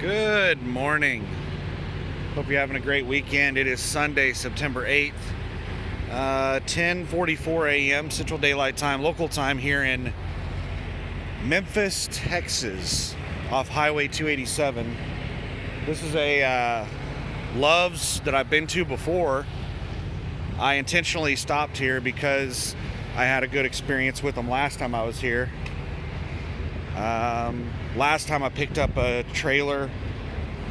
Good morning. Hope you're having a great weekend. It is Sunday, September 8th, 10:44 a.m. Central Daylight Time, local time here in Memphis, Texas, off Highway 287. This is a Love's that I've been to before. I intentionally stopped here because I had a good experience with them last time I was here. Last time I picked up a trailer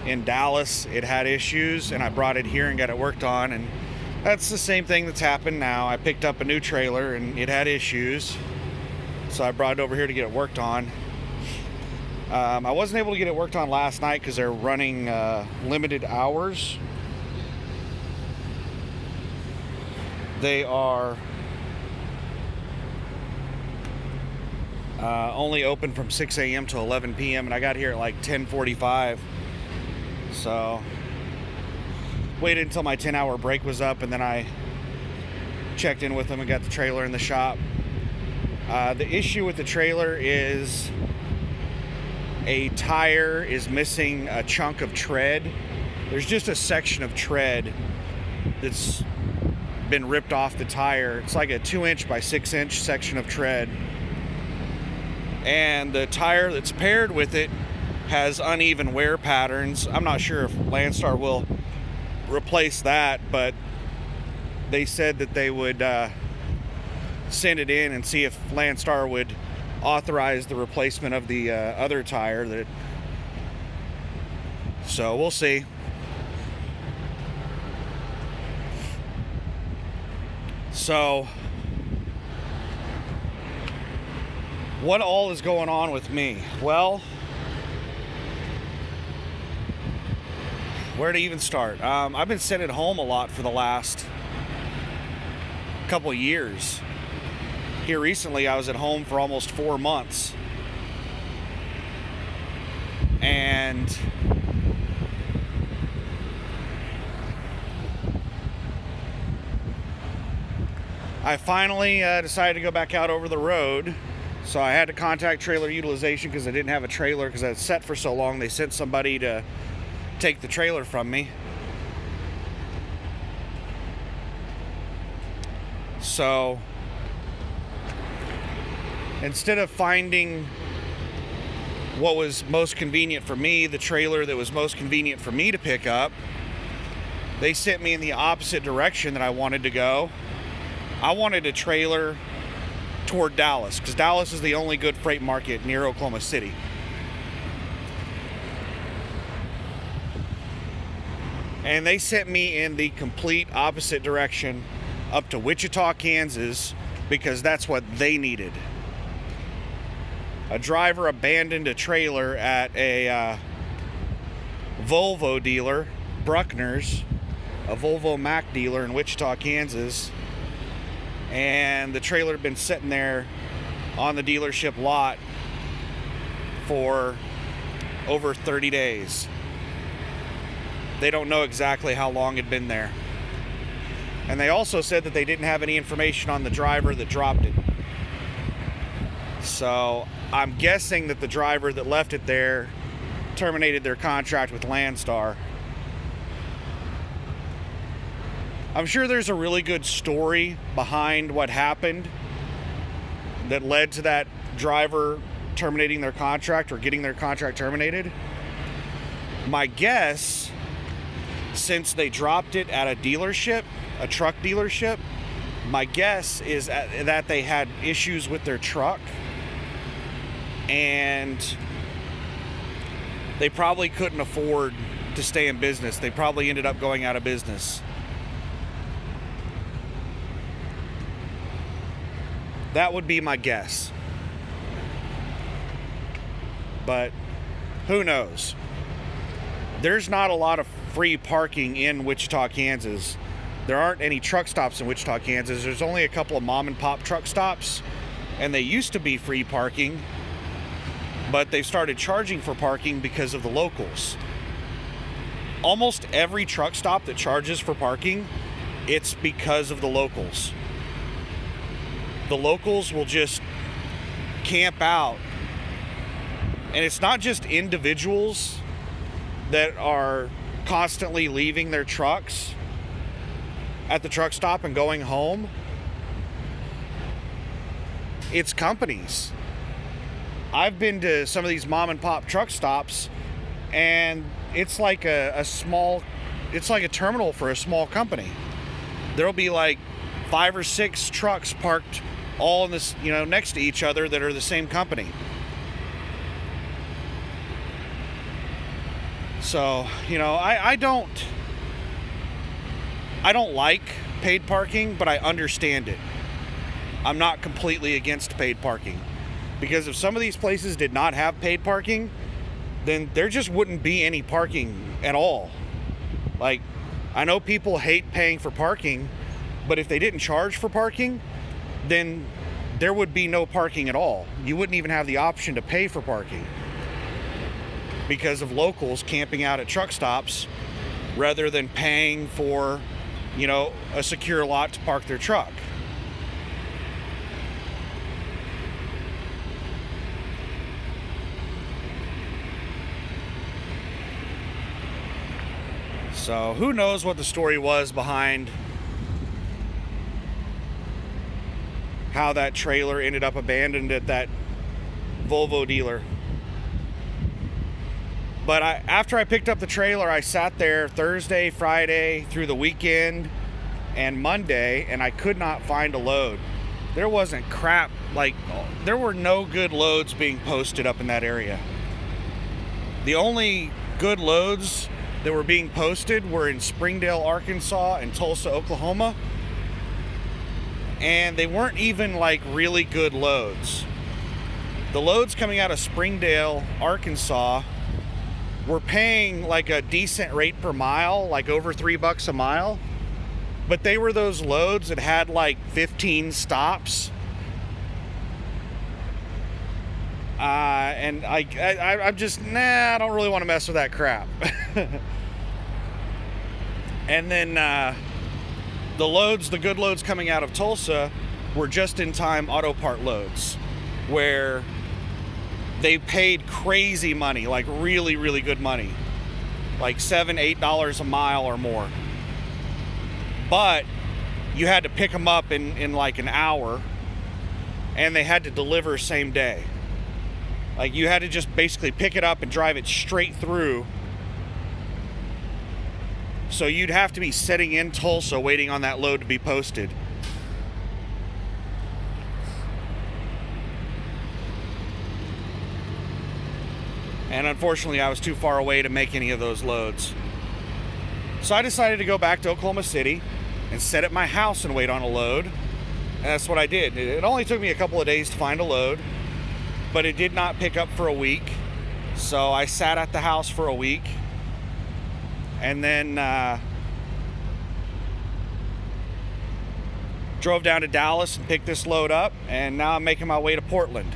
in Dallas, it had issues, and I brought it here and got it worked on, and that's the same thing that's happened now. I picked up a new trailer and it had issues, so I brought it over here to get it worked on. I wasn't able to get it worked on last night because they're running limited hours. They are only open from 6 a.m. to 11 p.m. and I got here at like 10:45. So waited until my 10-hour break was up, and then I checked in with them and got the trailer in the shop. The issue with the trailer is a tire is missing a chunk of tread. There's just a section of tread that's been ripped off the tire. It's like a 2-inch by 6-inch section of tread. And the tire that's paired with it has uneven wear patterns. I'm not sure if Landstar will replace that, but they said that they would send it in and see if Landstar would authorize the replacement of the other tire. So we'll see. So what all is going on with me? Well, where to even start? I've been sitting at home a lot for the last couple of years. Here recently, I was at home for almost 4 months. And I finally decided to go back out over the road. So I had to contact Trailer Utilization because I didn't have a trailer because I was set for so long. They sent somebody to take the trailer from me. So instead of finding what was most convenient for me, the trailer that was most convenient for me to pick up, they sent me in the opposite direction that I wanted to go. I wanted a trailer toward Dallas because Dallas is the only good freight market near Oklahoma City. And they sent me in the complete opposite direction up to Wichita, Kansas, because that's what they needed. A driver abandoned a trailer at a Volvo dealer, Bruckner's, a Volvo Mack dealer in Wichita, Kansas. And the trailer had been sitting there on the dealership lot for over 30 days. They don't know exactly how long it had been there. And they also said that they didn't have any information on the driver that dropped it. So I'm guessing that the driver that left it there terminated their contract with Landstar. I'm sure there's a really good story behind what happened that led to that driver terminating their contract or getting their contract terminated. My guess, since they dropped it at a dealership, a truck dealership, my guess is that they had issues with their truck and they probably couldn't afford to stay in business. They probably ended up going out of business. That would be my guess. But who knows? There's not a lot of free parking in Wichita, Kansas. There aren't any truck stops in Wichita, Kansas. There's only a couple of mom and pop truck stops, and they used to be free parking, but they've started charging for parking because of the locals. Almost every truck stop that charges for parking, it's because of the locals. The locals will just camp out. And it's not just individuals that are constantly leaving their trucks at the truck stop and going home, it's companies. I've been to some of these mom and pop truck stops, and it's like it's like a terminal for a small company. There'll be like 5 or 6 trucks parked all in this, next to each other that are the same company. So, I don't like paid parking, but I understand it. I'm not completely against paid parking, because if some of these places did not have paid parking, then there just wouldn't be any parking at all. Like, I know people hate paying for parking, but if they didn't charge for parking, then there would be no parking at all. You wouldn't even have the option to pay for parking because of locals camping out at truck stops rather than paying for, a secure lot to park their truck. So who knows what the story was behind how that trailer ended up abandoned at that Volvo dealer. But after I picked up the trailer, I sat there Thursday, Friday, through the weekend, and Monday, and I could not find a load. There wasn't crap, there were no good loads being posted up in that area. The only good loads that were being posted were in Springdale, Arkansas, and Tulsa, Oklahoma. And they weren't even really good loads. The loads coming out of Springdale, Arkansas, were paying a decent rate per mile, over $3 a mile. But they were those loads that had 15 stops. And I'm just, I don't really want to mess with that crap. And then the good loads coming out of Tulsa were just-in-time auto part loads, where they paid crazy money, really, really good money, $7, $8 a mile or more. But you had to pick them up in an hour, and they had to deliver same day. You had to just basically pick it up and drive it straight through. So you'd have to be sitting in Tulsa waiting on that load to be posted. And unfortunately, I was too far away to make any of those loads. So I decided to go back to Oklahoma City and sit at my house and wait on a load. And that's what I did. It only took me a couple of days to find a load, but it did not pick up for a week. So I sat at the house for a week. And then drove down to Dallas and picked this load up. And now I'm making my way to Portland.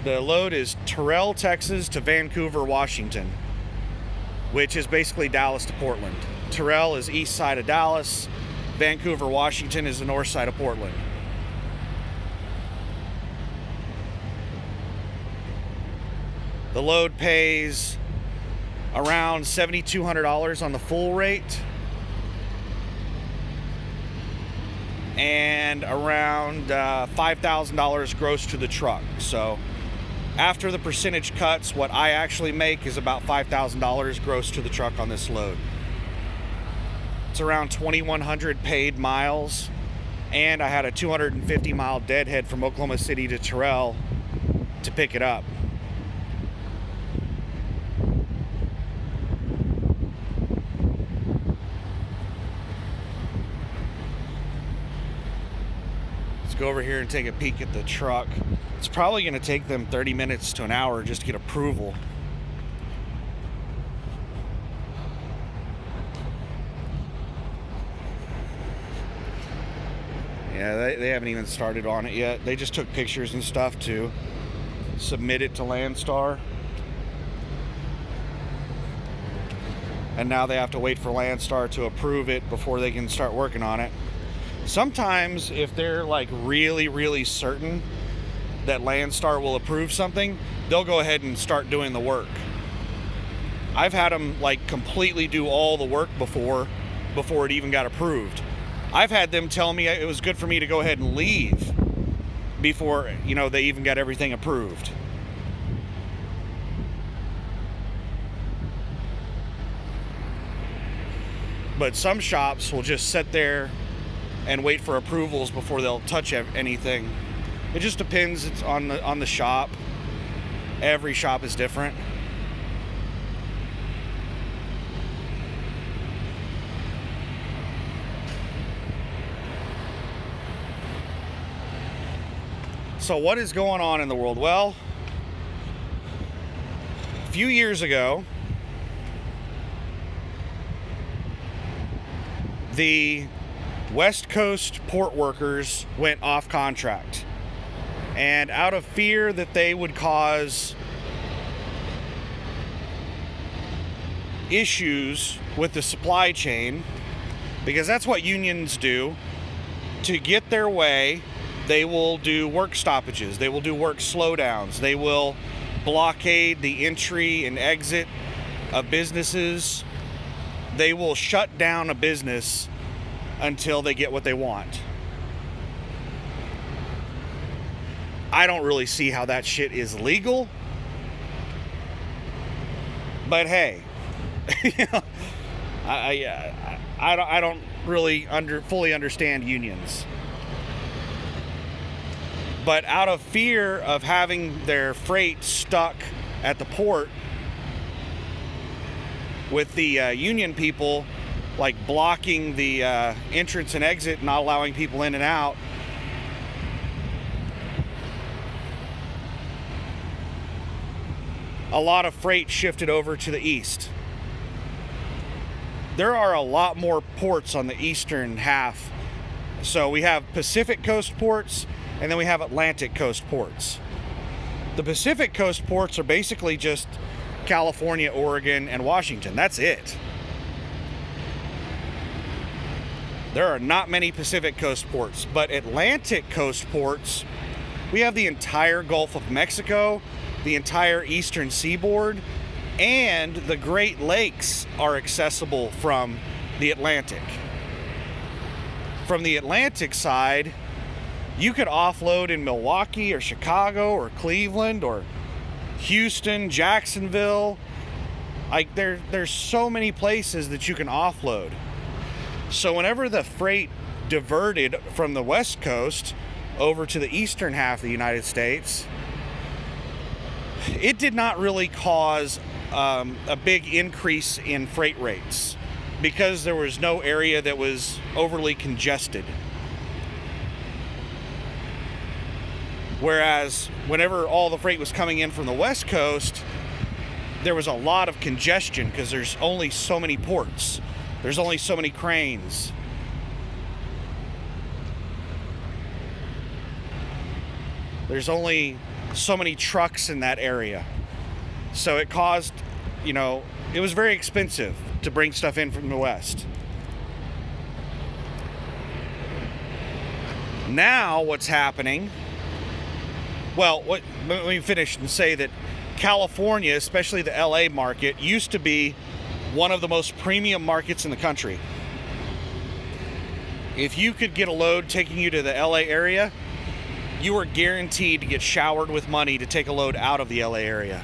The load is Terrell, Texas to Vancouver, Washington, which is basically Dallas to Portland. Terrell is east side of Dallas. Vancouver, Washington is the north side of Portland. The load pays around $7,200 on the full rate and around $5,000 gross to the truck. So after the percentage cuts, what I actually make is about $5,000 gross to the truck on this load. It's around 2,100 paid miles, and I had a 250 mile deadhead from Oklahoma City to Terrell to pick it up. Go over here and take a peek at the truck. It's probably going to take them 30 minutes to an hour just to get approval. Yeah, they haven't even started on it yet. They just took pictures and stuff to submit it to Landstar. And now they have to wait for Landstar to approve it before they can start working on it. Sometimes if they're really, really certain that Landstar will approve something, they'll go ahead and start doing the work. I've had them like completely do all the work before it even got approved. I've had them tell me it was good for me to go ahead and leave before, they even got everything approved. But some shops will just sit there and wait for approvals before they'll touch anything. It just depends. It's on the shop. Every shop is different. So what is going on in the world? Well, a few years ago, the West Coast port workers went off contract. And out of fear that they would cause issues with the supply chain, because that's what unions do, to get their way, they will do work stoppages, they will do work slowdowns, they will blockade the entry and exit of businesses, they will shut down a business until they get what they want. I don't really see how that shit is legal, but hey, I don't really fully understand unions. But out of fear of having their freight stuck at the port with the union people like blocking the entrance and exit, not allowing people in and out, a lot of freight shifted over to the east. There are a lot more ports on the eastern half. So we have Pacific Coast ports, and then we have Atlantic Coast ports. The Pacific Coast ports are basically just California, Oregon, and Washington. That's it. There are not many Pacific Coast ports, but Atlantic Coast ports, we have the entire Gulf of Mexico, the entire eastern seaboard, and the Great Lakes are accessible from the Atlantic. From the Atlantic side, you could offload in Milwaukee or Chicago or Cleveland or Houston, Jacksonville. Like there's so many places that you can offload. So whenever the freight diverted from the West Coast over to the eastern half of the United States, it did not really cause a big increase in freight rates because there was no area that was overly congested. Whereas whenever all the freight was coming in from the West Coast, there was a lot of congestion because there's only so many ports. There's only so many cranes. There's only so many trucks in that area. So it caused, it was very expensive to bring stuff in from the West. Now what's happening, let me finish and say that California, especially the LA market, used to be one of the most premium markets in the country. If you could get a load taking you to the LA area, you were guaranteed to get showered with money to take a load out of the LA area.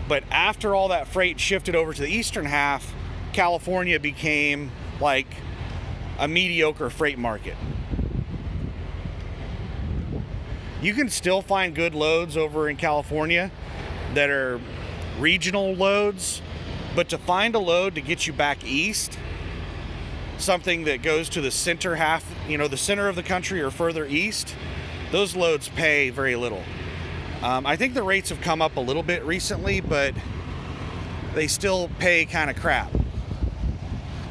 But after all that freight shifted over to the eastern half, California became like a mediocre freight market. You can still find good loads over in California that are regional loads, but to find a load to get you back east, something that goes to the center half, the center of the country or further east, those loads pay very little. I think the rates have come up a little bit recently, but they still pay kind of crap.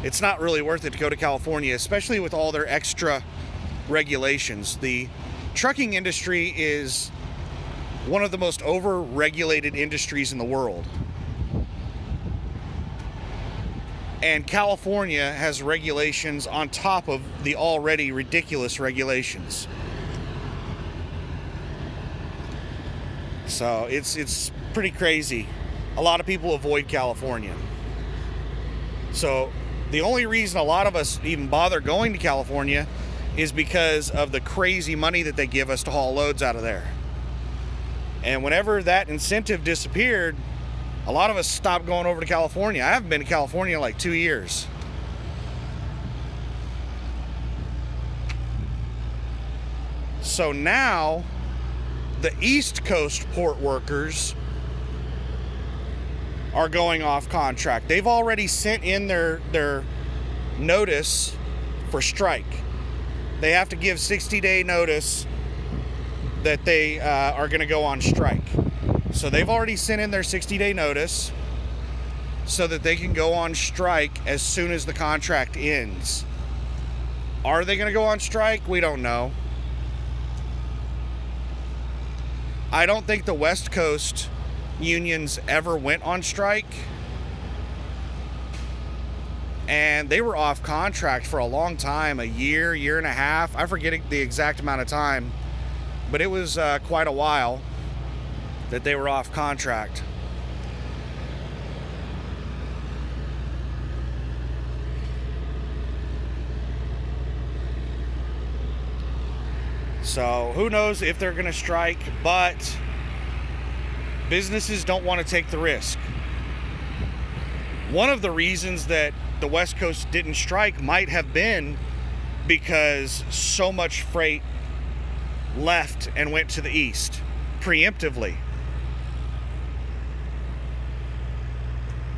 It's not really worth it to go to California, especially with all their extra regulations. The trucking industry is one of the most over-regulated industries in the world. And California has regulations on top of the already ridiculous regulations. So it's pretty crazy a lot of people avoid California. So the only reason a lot of us even bother going to California is because of the crazy money that they give us to haul loads out of there. And whenever that incentive disappeared, a lot of us stopped going over to California. I haven't been to California in like 2 years. So now the East Coast port workers are going off contract. They've already sent in their notice for strike. They have to give 60-day notice that they are going to go on strike. So they've already sent in their 60-day notice so that they can go on strike as soon as the contract ends. Are they going to go on strike? We don't know. I don't think the West Coast unions ever went on strike. And they were off contract for a long time, a year, year and a half. I forget the exact amount of time, but it was quite a while that they were off contract. So who knows if they're going to strike, but businesses don't want to take the risk. One of the reasons that the West Coast didn't strike might have been because so much freight left and went to the East preemptively.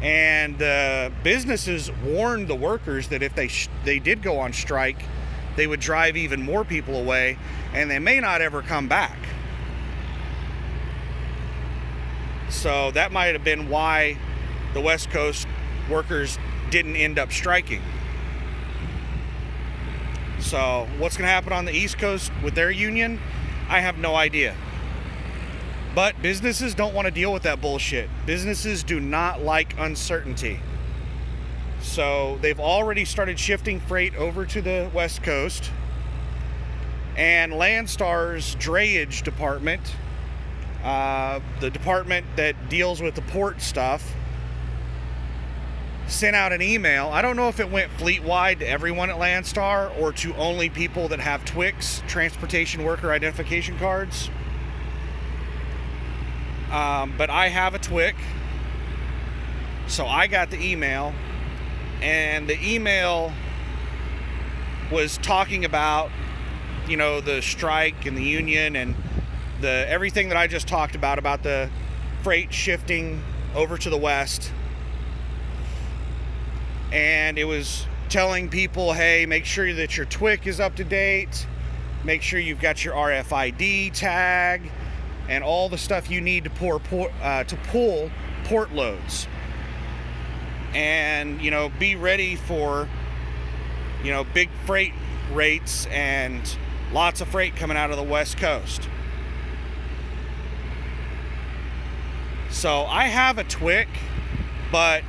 And businesses warned the workers that if they did go on strike, they would drive even more people away, and they may not ever come back. So that might have been why the West Coast workers didn't end up striking. So what's going to happen on the East Coast with their union? I have no idea. But businesses don't want to deal with that bullshit. Businesses do not like uncertainty. So they've already started shifting freight over to the West Coast. And Landstar's drayage department, the department that deals with the port stuff, sent out an email. I don't know if it went fleet-wide to everyone at Landstar or to only people that have TWICs, Transportation Worker Identification Cards. But I have a TWIC, so I got the email. And the email was talking about, you know, the strike and the union and the everything that I just talked about the freight shifting over to the West. And it was telling people, hey, make sure that your TWIC is up to date. Make sure you've got your RFID tag and all the stuff you need to pull port loads. And, you know, be ready for, you know, big freight rates and lots of freight coming out of the West Coast. So I have a TWIC, but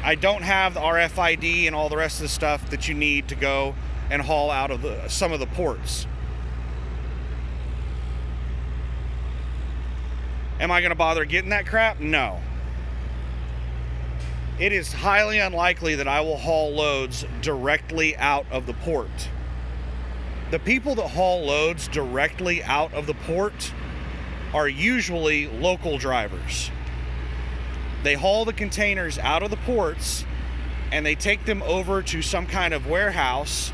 I don't have the RFID and all the rest of the stuff that you need to go and haul out of some of the ports. Am I going to bother getting that crap? No. It is highly unlikely that I will haul loads directly out of the port. The people that haul loads directly out of the port are usually local drivers. They haul the containers out of the ports and they take them over to some kind of warehouse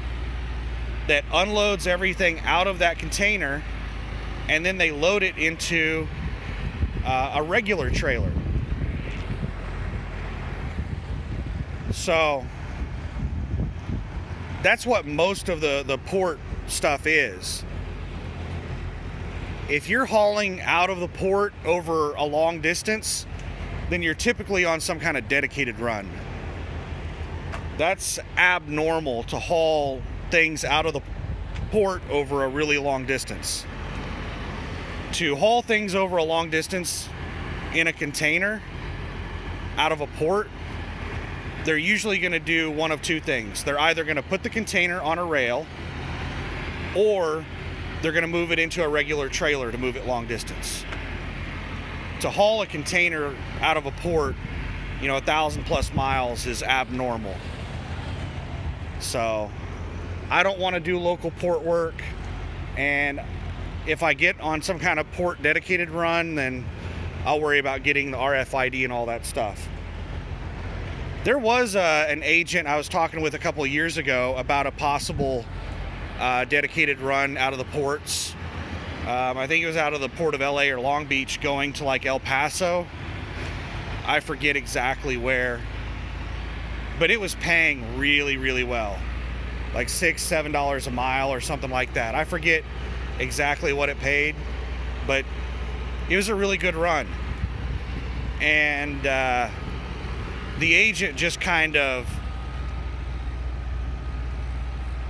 that unloads everything out of that container, and then they load it into a regular trailer. So that's what most of the port stuff is. If you're hauling out of the port over a long distance, then you're typically on some kind of dedicated run. That's abnormal to haul things out of the port over a really long distance. To haul things over a long distance in a container out of a port, they're usually going to do one of two things. They're either going to put the container on a rail, or they're going to move it into a regular trailer to move it long distance. to haul a container out of a port, 1,000+ miles is abnormal. So I don't want to do local port work, and if I get on some kind of port dedicated run, then I'll worry about getting the RFID and all that stuff. There was an agent I was talking with a couple of years ago about a possible dedicated run out of the ports. I think it was out of the port of LA or Long Beach going to like El Paso. I forget exactly where, but it was paying really, really well, like $6-7 a mile or something like that. I forget exactly what it paid, but it was a really good run. And the agent just kind of,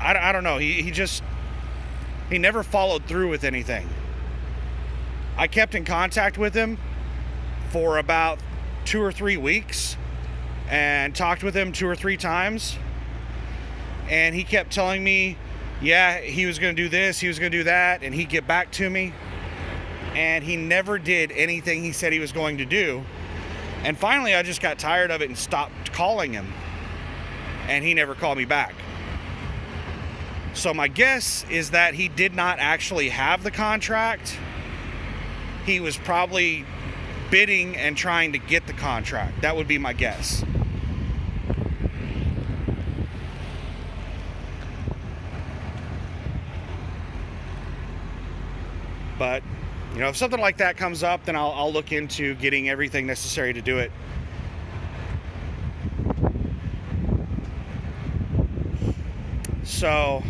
I don't know, he never followed through with anything. I kept in contact with him for about 2 or 3 weeks and talked with him 2 or 3 times, and he kept telling me, yeah, he was going to do this, he was going to do that, and he'd get back to me, and he never did anything he said he was going to do. And finally I just got tired of it and stopped calling him, and he never called me back. So my guess is that he did not actually have the contract. He was probably bidding and trying to get the contract. That would be my guess. But, if something like that comes up, then I'll look into getting everything necessary to do it. So,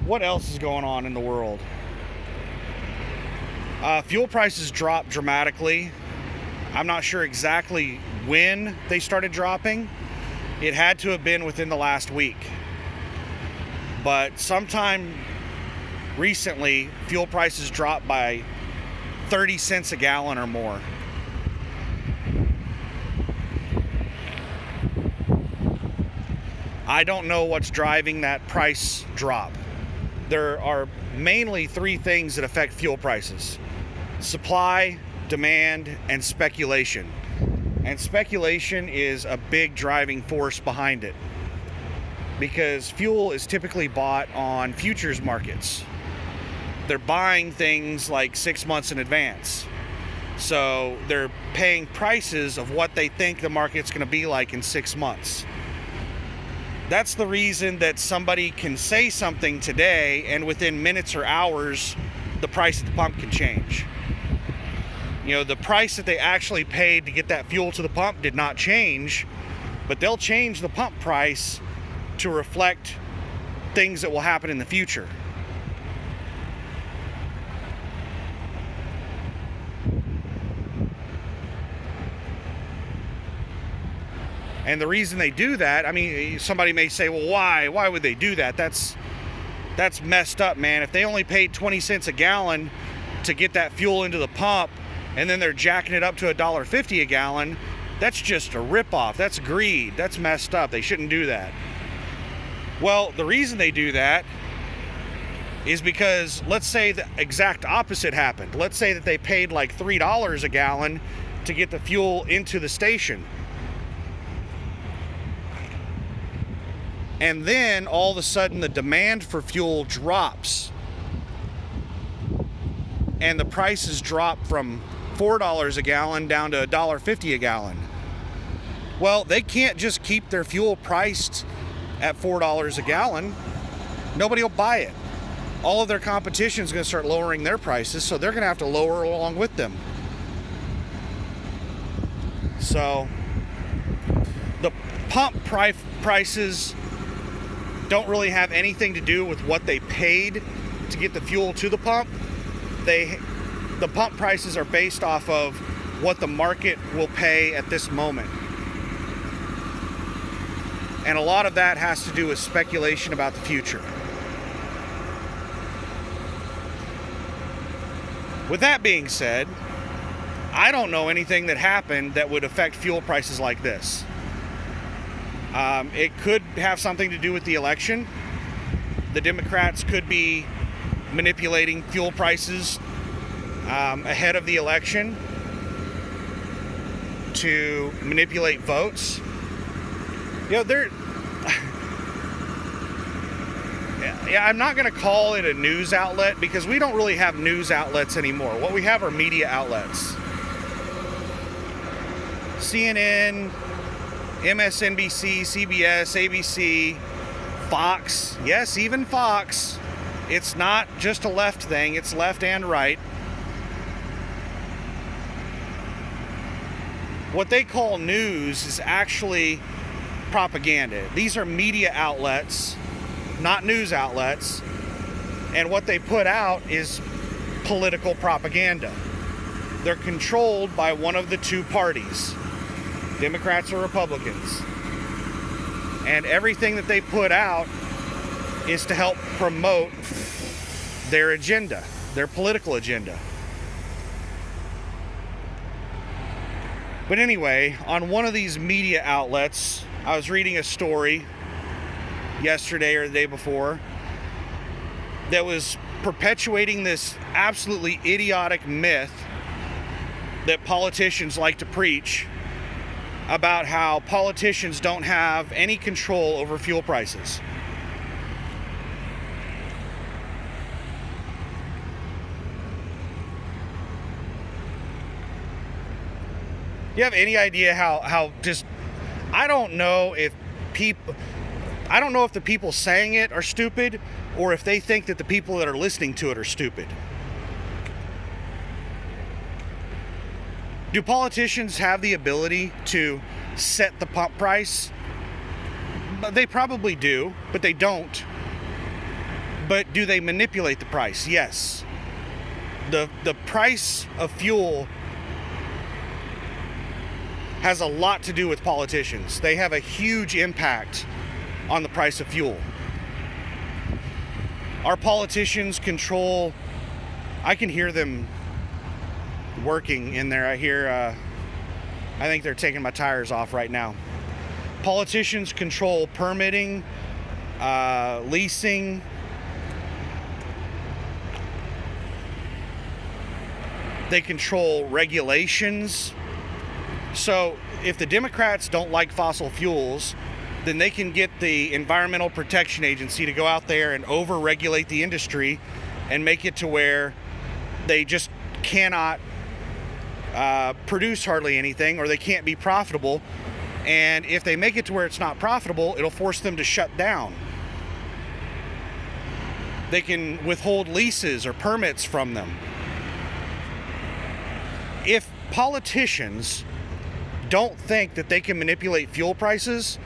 what else is going on in the world? Fuel prices dropped dramatically. I'm not sure exactly when they started dropping. It had to have been within the last week. But sometime recently, fuel prices dropped by 30 cents a gallon or more. I don't know what's driving that price drop. There are mainly 3 things that affect fuel prices: supply, demand, and speculation. And speculation is a big driving force behind it, because fuel is typically bought on futures markets. They're buying things like 6 months in advance. So they're paying prices of what they think the market's going to be like in 6 months. That's the reason that somebody can say something today, and within minutes or hours, the price at the pump can change. The price that they actually paid to get that fuel to the pump did not change, but they'll change the pump price to reflect things that will happen in the future. And the reason they do that, somebody may say, well, why? Why would they do that? That's messed up, man. If they only paid 20 cents a gallon to get that fuel into the pump, and then they're jacking it up to $1.50 a gallon, that's just a ripoff. That's greed. That's messed up. They shouldn't do that. Well, the reason they do that is because, let's say the exact opposite happened. Let's say that they paid like $3 a gallon to get the fuel into the station. And then all of a sudden the demand for fuel drops, and the prices drop from $4 a gallon down to $1.50 a gallon. Well, they can't just keep their fuel priced at $4 a gallon. Nobody will buy it. All of their competition is going to start lowering their prices, so they're going to have to lower along with them. So the pump prices don't really have anything to do with what they paid to get the fuel to the pump. The pump prices are based off of what the market will pay at this moment. And a lot of that has to do with speculation about the future. With that being said, I don't know anything that happened that would affect fuel prices like this. It could have something to do with the election. The Democrats could be manipulating fuel prices ahead of the election to manipulate votes. They're... Yeah, I'm not going to call it a news outlet because we don't really have news outlets anymore. What we have are media outlets. CNN, MSNBC, CBS, ABC, Fox. Yes, even Fox. It's not just a left thing, it's left and right. What they call news is actually propaganda. These are media outlets, not news outlets, and what they put out is political propaganda. They're controlled by one of the two parties, Democrats or Republicans, and everything that they put out is to help promote their agenda, their political agenda. But anyway, on one of these media outlets, I was reading a story yesterday or the day before that was perpetuating this absolutely idiotic myth that politicians like to preach about how politicians don't have any control over fuel prices. You have any idea how just... I don't know if the people saying it are stupid or if they think that the people that are listening to it are stupid. Do politicians have the ability to set the pump price? They probably do, but they don't. But do they manipulate the price? Yes. The price of fuel has a lot to do with politicians. They have a huge impact on the price of fuel. Our politicians control... I can hear them working in there. I think they're taking my tires off right now. Politicians control permitting, leasing. They control regulations. So if the Democrats don't like fossil fuels, then they can get the Environmental Protection Agency to go out there and over-regulate the industry and make it to where they just cannot produce hardly anything, or they can't be profitable. And if they make it to where it's not profitable, it'll force them to shut down. They can withhold leases or permits from them. If politicians don't think that they can manipulate fuel prices,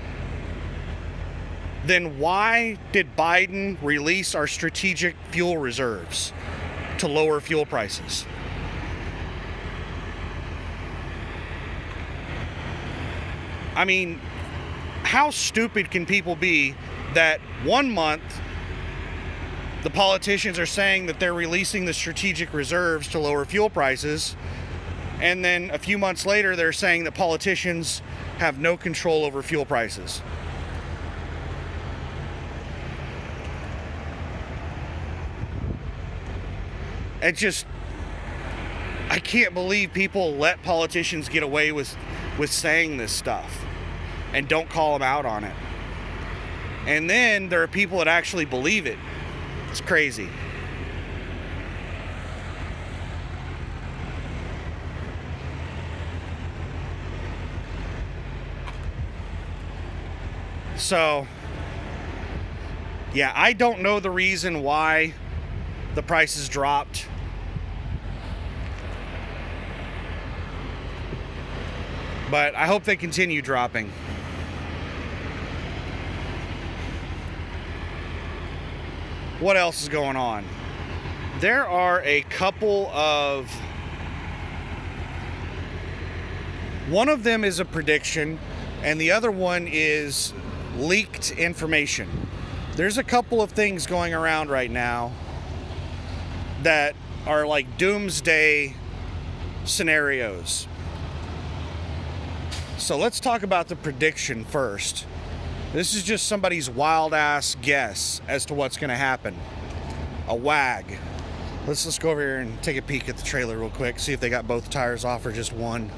then why did Biden release our strategic fuel reserves to lower fuel prices? I mean, how stupid can people be that 1 month the politicians are saying that they're releasing the strategic reserves to lower fuel prices, and then a few months later they're saying that politicians have no control over fuel prices? It just... I can't believe people let politicians get away with saying this stuff and don't call them out on it. And then there are people that actually believe it. It's crazy. So, yeah, I don't know the reason why the prices dropped. But I hope they continue dropping. What else is going on? There are a couple of... One of them is a prediction, and the other one is leaked information. There's a couple of things going around right now that are like doomsday scenarios. So let's talk about the prediction first. This is just somebody's wild ass guess as to what's going to happen. A wag. Let's go over here and take a peek at the trailer real quick, see if they got both tires off or just one.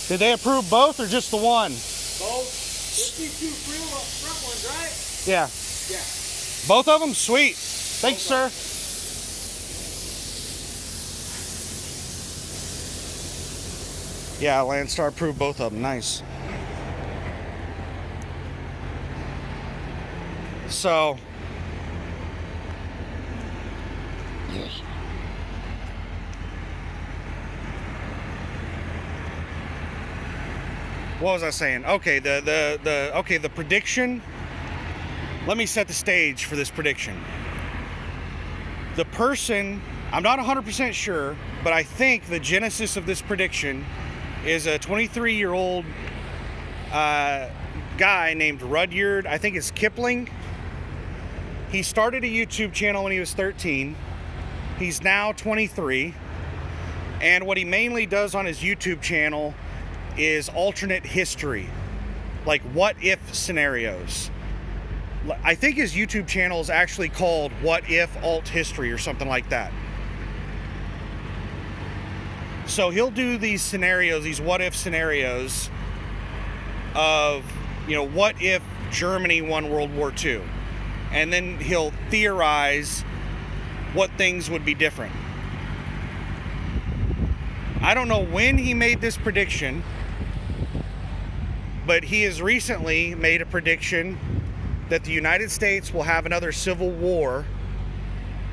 Did they approve both or just the one? Both. Just these two front ones, right? Yeah. Yeah. Both of them? Sweet. Thanks, sir. Yeah, Landstar approved both of them. Nice. So, what was I saying? Okay, the prediction. Let me set the stage for this prediction. The person, I'm not 100% sure, but I think the genesis of this prediction is a 23-year-old guy named Rudyard, I think it's Kipling. He started a YouTube channel when he was 13. He's now 23. And what he mainly does on his YouTube channel is alternate history, like what if scenarios. I think his YouTube channel is actually called What If Alt History or something like that. So he'll do these scenarios, these what if scenarios of, what if Germany won World War II? And then he'll theorize what things would be different. I don't know when he made this prediction, but he has recently made a prediction that the United States will have another civil war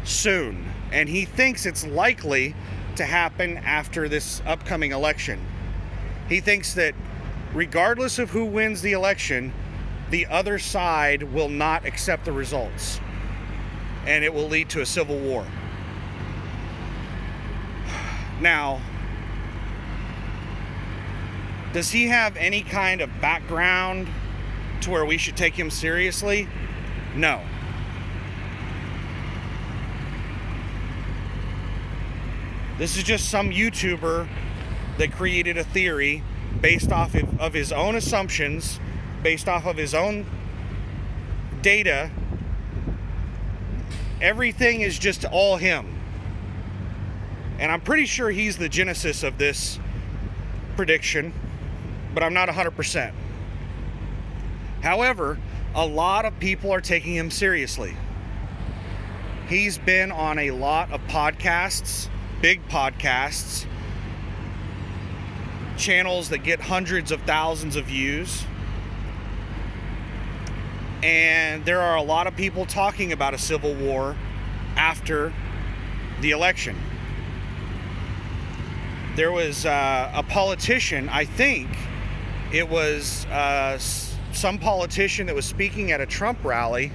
soon. And he thinks it's likely to happen after this upcoming election. He thinks that regardless of who wins the election, the other side will not accept the results, and it will lead to a civil war. Now, does he have any kind of background to where we should take him seriously? No. This is just some YouTuber that created a theory based off of his own assumptions, based off of his own data. Everything is just all him. And I'm pretty sure he's the genesis of this prediction, but I'm not 100%. However, a lot of people are taking him seriously. He's been on a lot of podcasts, big podcasts, channels that get hundreds of thousands of views. And there are a lot of people talking about a civil war after the election. There was a politician, I think it was some politician that was speaking at a Trump rally,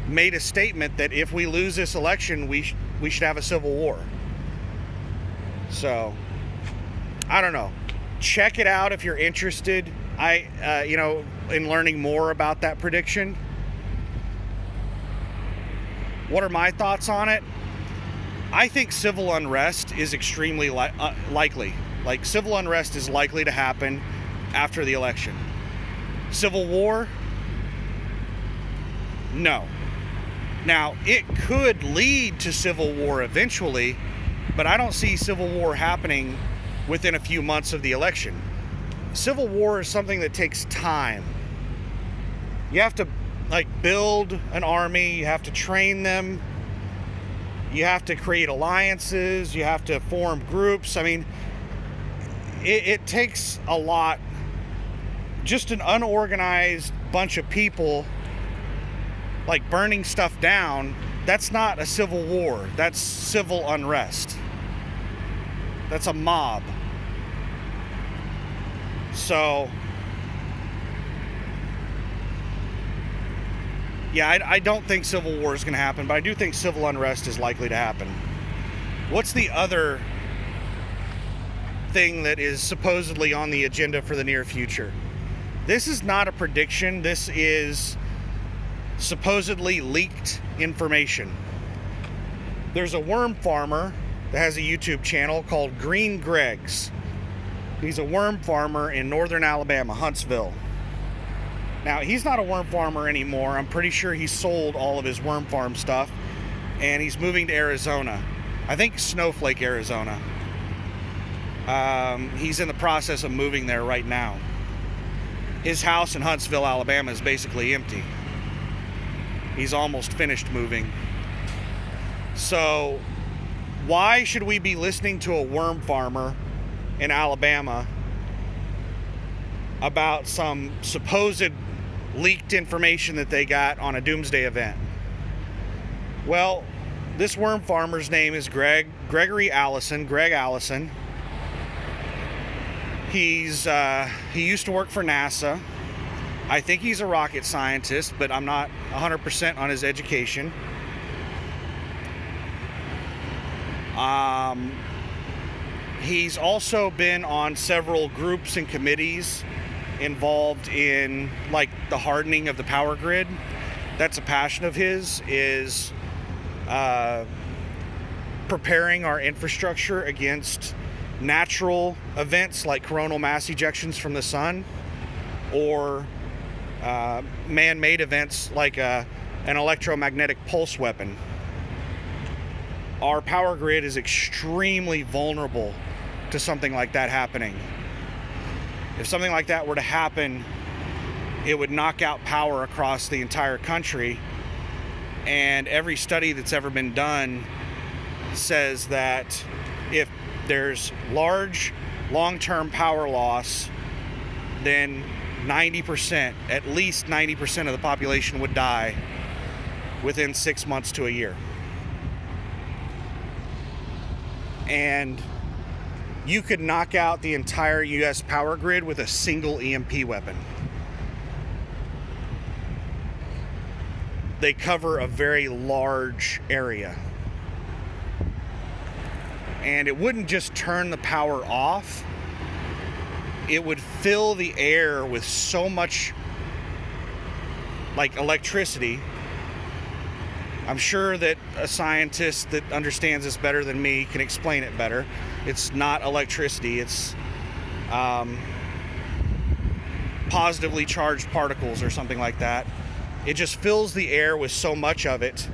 made a statement that if we lose this election, we should have a civil war. So, I don't know. Check it out if you're interested. In learning more about that prediction. What are my thoughts on it? I think civil unrest is extremely likely. Like, civil unrest is likely to happen after the election. Civil war? No. Now, it could lead to civil war eventually, but I don't see civil war happening within a few months of the election. Civil war is something that takes time. You have to build an army, you have to train them, you have to create alliances, you have to form groups. I mean, it takes a lot. Just an unorganized bunch of people burning stuff down, that's not a civil war, that's civil unrest. That's a mob. So, yeah, I don't think civil war is going to happen, but I do think civil unrest is likely to happen. What's the other thing that is supposedly on the agenda for the near future? This is not a prediction. This is supposedly leaked information. There's a worm farmer that has a YouTube channel called Green Greg's. He's a worm farmer in northern Alabama, Huntsville. Now, he's not a worm farmer anymore. I'm pretty sure he sold all of his worm farm stuff, and he's moving to Arizona. I think Snowflake, Arizona. He's in the process of moving there right now. His house in Huntsville, Alabama is basically empty. He's almost finished moving. So why should we be listening to a worm farmer in Alabama about some supposed leaked information that they got on a doomsday event? Well, this worm farmer's name is Gregory Allison, Greg Allison. He used to work for NASA. I think he's a rocket scientist, but I'm not 100% on his education. He's also been on several groups and committees involved in like the hardening of the power grid. That's a passion of his, is preparing our infrastructure against natural events like coronal mass ejections from the sun, or man-made events like an electromagnetic pulse weapon. Our power grid is extremely vulnerable to something like that happening. If something like that were to happen, it would knock out power across the entire country. And every study that's ever been done says that if there's large, long-term power loss, then 90%, at least 90% of the population would die within 6 months to a year. And you could knock out the entire U.S. power grid with a single EMP weapon. They cover a very large area. And it wouldn't just turn the power off, it would fill the air with so much like electricity. I'm sure that a scientist that understands this better than me can explain it better. It's not electricity, it's positively charged particles or something like that. It just fills the air with so much of it,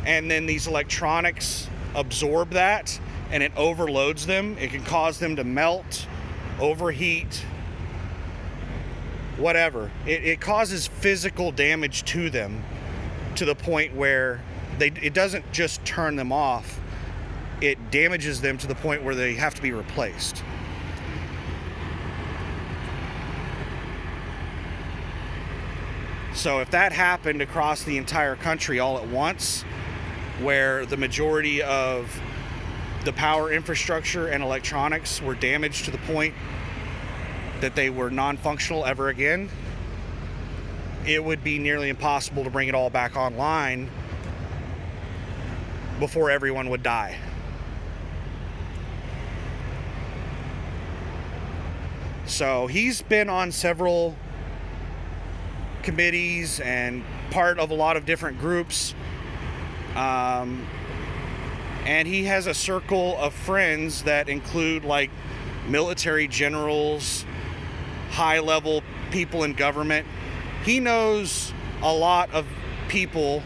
and then these electronics absorb that and it overloads them. It can cause them to melt, overheat, whatever. It causes physical damage to them to the point where it doesn't just turn them off, it damages them to the point where they have to be replaced. So if that happened across the entire country all at once, where the majority of the power infrastructure and electronics were damaged to the point that they were non-functional ever again, it would be nearly impossible to bring it all back online before everyone would die. So he's been on several committees and part of a lot of different groups. And he has a circle of friends that include like military generals, high-level people in government. He knows a lot of people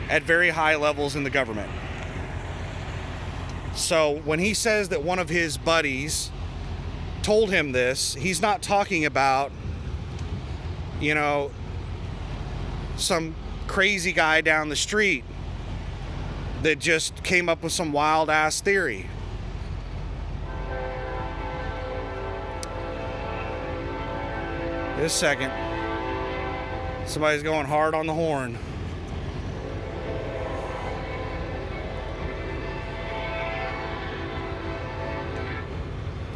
at very high levels in the government. So when he says that one of his buddies told him this, he's not talking about, you know, some crazy guy down the street that just came up with some wild ass theory. Just a second. Somebody's going hard on the horn.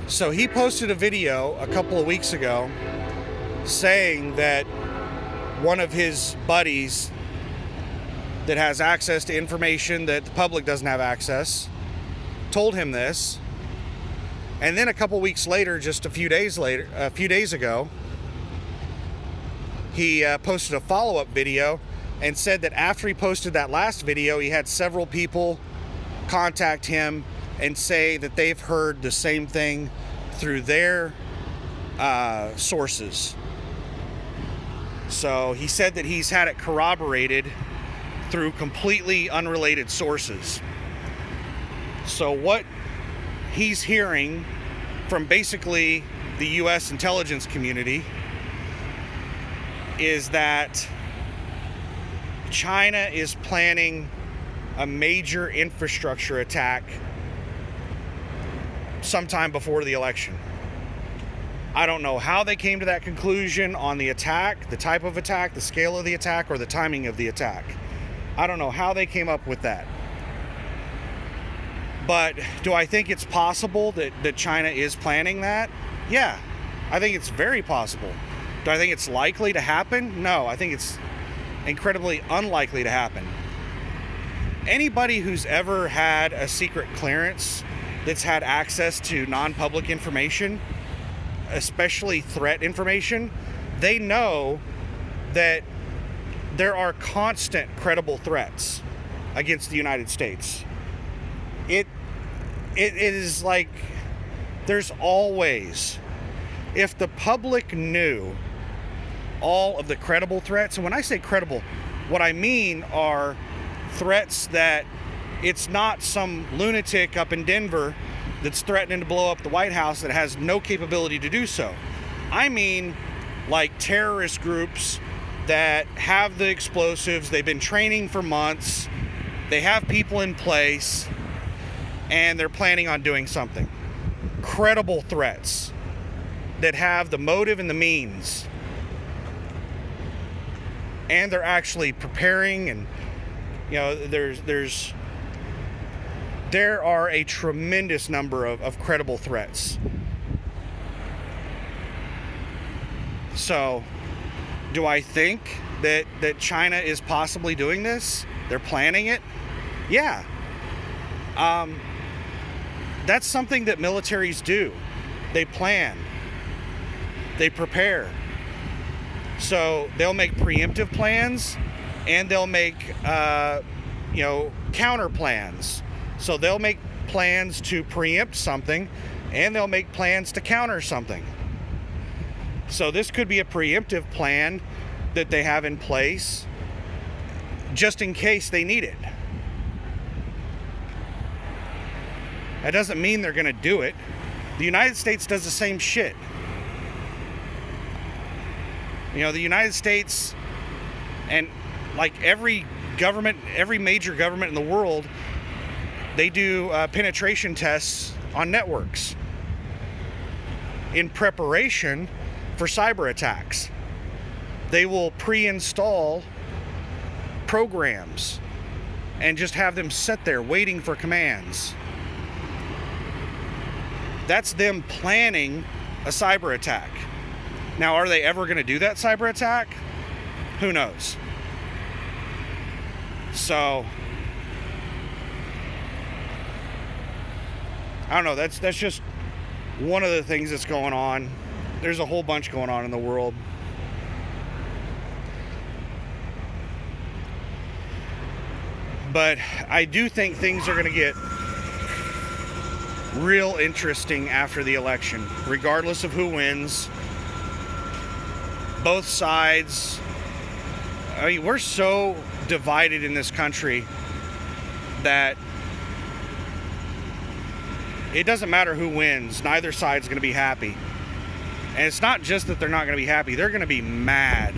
So he posted a video a couple of weeks ago saying that one of his buddies that has access to information that the public doesn't have access told him this. And then a couple weeks later, just a few days ago, he posted a follow-up video and said that after he posted that last video, he had several people contact him and say that they've heard the same thing through their sources. So he said that he's had it corroborated through completely unrelated sources. So what he's hearing from basically the U.S. intelligence community is that China is planning a major infrastructure attack sometime before the election. I don't know how they came to that conclusion on the attack, the type of attack, the scale of the attack, or the timing of the attack. I don't know how they came up with that. But do I think it's possible that China is planning that? Yeah, I think it's very possible. Do I think it's likely to happen? No, I think it's incredibly unlikely to happen. Anybody who's ever had a secret clearance that's had access to non-public information, especially threat information, they know that there are constant credible threats against the United States. It is like there's always, if the public knew all of the credible threats, and when I say credible, what I mean are threats that it's not some lunatic up in Denver that's threatening to blow up the White House that has no capability to do so. I mean, like terrorist groups that have the explosives, they've been training for months, they have people in place, and they're planning on doing something. Credible threats that have the motive and the means. And they're actually preparing, and there are a tremendous number of credible threats. So, do I think that China is possibly doing this? They're planning it? Yeah. That's something that militaries do. They plan. They prepare. So they'll make preemptive plans, and they'll make counter plans. So they'll make plans to preempt something, and they'll make plans to counter something. So this could be a preemptive plan that they have in place just in case they need it. That doesn't mean they're going to do it. The United States does the same shit. The United States, and like every major government in the world, they do penetration tests on networks in preparation for cyber attacks. They will pre-install programs and just have them sit there waiting for commands. That's them planning a cyber attack. Now, are they ever going to do that cyber attack? Who knows? So, I don't know. That's just one of the things that's going on. There's a whole bunch going on in the world. But I do think things are going to get real interesting after the election, regardless of who wins. Both sides. I mean, we're so divided in this country that it doesn't matter who wins. Neither side's going to be happy. And it's not just that they're not going to be happy. They're going to be mad.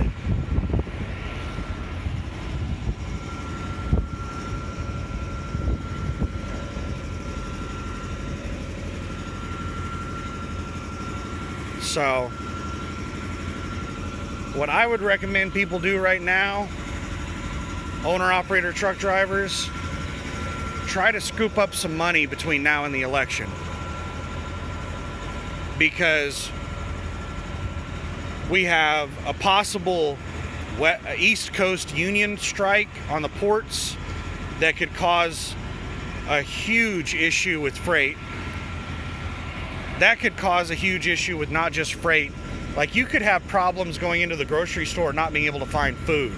So, what I would recommend people do right now, owner-operator truck drivers, try to scoop up some money between now and the election. Because we have a possible East Coast union strike on the ports that could cause a huge issue with freight. That could cause a huge issue with not just freight. Like, you could have problems going into the grocery store not being able to find food.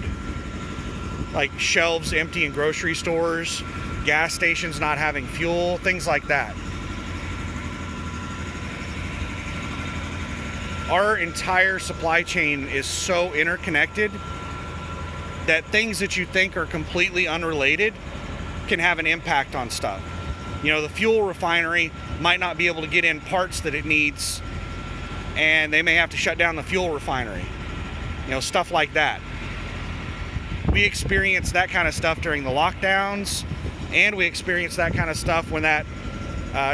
Like shelves empty in grocery stores, gas stations not having fuel, things like that. Our entire supply chain is so interconnected that things that you think are completely unrelated can have an impact on stuff. the fuel refinery might not be able to get in parts that it needs, and they may have to shut down the fuel refinery. Stuff like that. We experienced that kind of stuff during the lockdowns, and we experienced that kind of stuff when that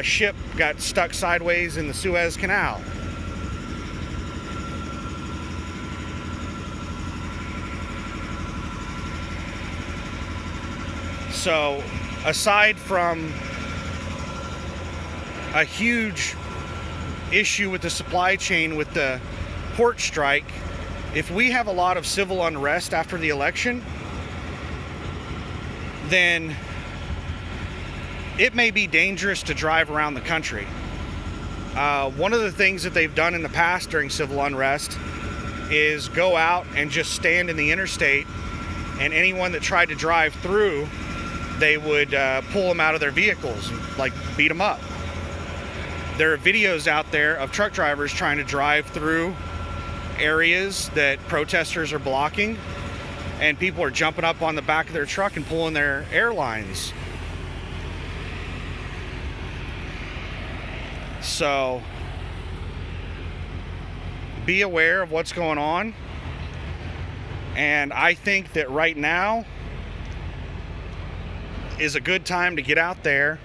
ship got stuck sideways in the Suez Canal. So, aside from a huge issue with the supply chain with the port strike, if we have a lot of civil unrest after the election, then it may be dangerous to drive around the country. One of the things that they've done in the past during civil unrest is go out and just stand in the interstate, and anyone that tried to drive through, they would pull them out of their vehicles and beat them up. There are videos out there of truck drivers trying to drive through areas that protesters are blocking, and people are jumping up on the back of their truck and pulling their airlines. So be aware of what's going on, and I think that right now is a good time to get out there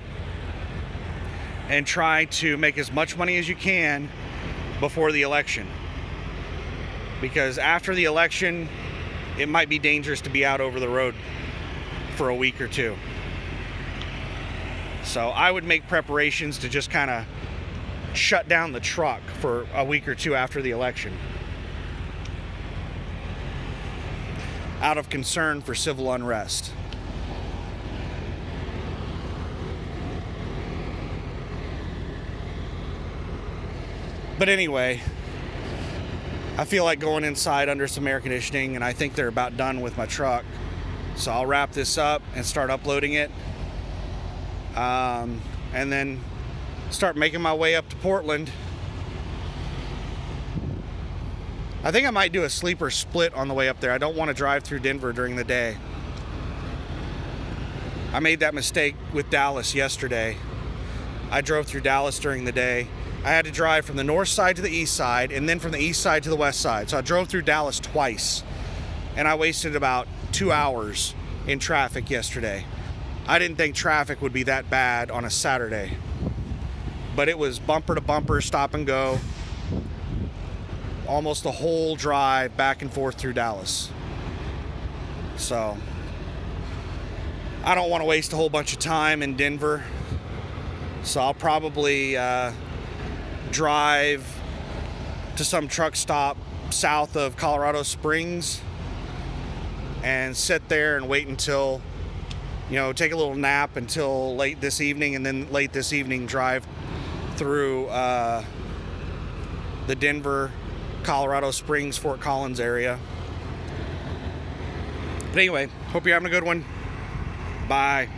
and try to make as much money as you can before the election. Because after the election, it might be dangerous to be out over the road for a week or two. So I would make preparations to just kind of shut down the truck for a week or two after the election, out of concern for civil unrest. But anyway, I feel like going inside under some air conditioning, and I think they're about done with my truck. So I'll wrap this up and start uploading it. And then start making my way up to Portland. I think I might do a sleeper split on the way up there. I don't want to drive through Denver during the day. I made that mistake with Dallas yesterday. I drove through Dallas during the day. I had to drive from the north side to the east side, and then from the east side to the west side. So I drove through Dallas twice, and I wasted about 2 hours in traffic yesterday. I didn't think traffic would be that bad on a Saturday, but it was bumper to bumper, stop and go, almost the whole drive back and forth through Dallas. So I don't want to waste a whole bunch of time in Denver, so I'll probably drive to some truck stop south of Colorado Springs and sit there and wait until, take a little nap until late this evening, and then late this evening drive through the Denver, Colorado Springs, Fort Collins area. But anyway, hope you're having a good one. Bye.